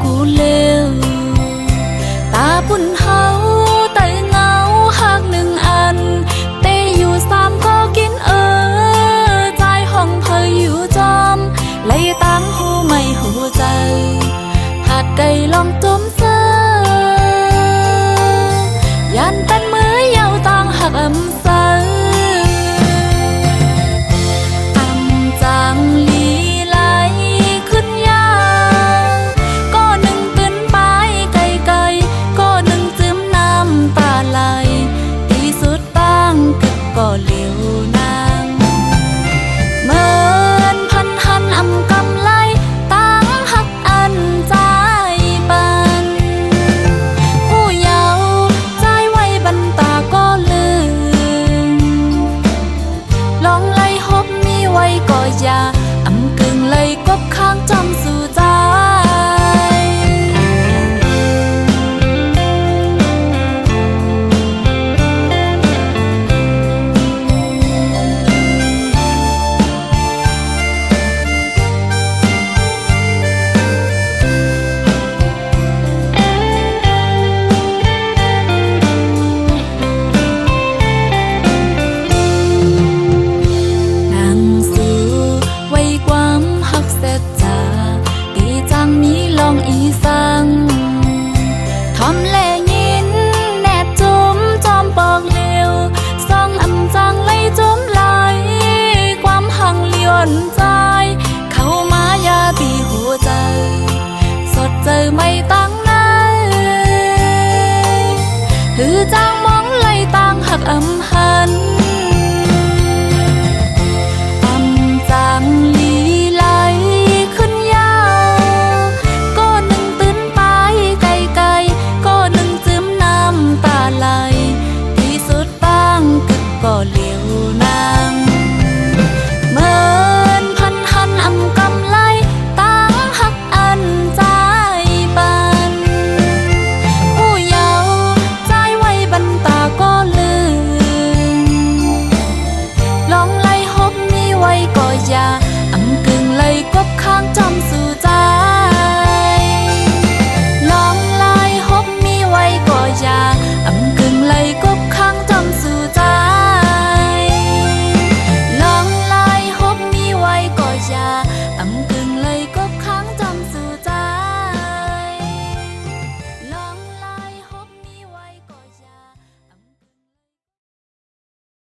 กูเลวตาปุ่นเฮาแต่เงาหักหนึ่งอันเตอยู่สามก็กินใจห้องเพยอยู่จอมไล่ตั้งหูไม่หูใจหัดไก่ลองจมเซยันเป็นมือยาวต่างหักเซจางลีไหลขึ้นยาวก็หนึ่งตื่นไปไกลๆก็หนึ่งจืมน้ำตาไหลที่สุดตั้งกึกก็เหลียวนางเหมือนพันหันกำไลตั้งหักอันใจปันผู้เยาว์ใจไว้บันตาก็ลืมลองไล่หบมีไว้ก็อย่ากึ่งเลยกบข้างจอมสู่ใจอีสังทอมแลยินแนบจุมจอมปอกเลี้ยวซองจังไล่จุมไหลความหังเลี้ยนใจเข้ามายาตีหัวใจสดเจอไม่ตั้งนั้นหือจางมองไล่ตั้งหักหันจางลีไหลขึ้นยาวก็หนึ่งตื่นไปไกลๆก็หนึ่งจืมน้ำตาไหลที่สุดตั้งกึกก็เหลียวนางเหมือนพันหันกำไลตั้งหักอันใจปันผู้เยาว์ใจไว้บันตาก็ลืมลองไล่หบมีไว้ก็อย่ากึ่งเลยกบข้างจอมสู่ใจลองไล่หบมีไว้ก็อย่ากึ่งเลยกบข้างจอมสู่ใจลองไล่หบมีไว้ก็อย่า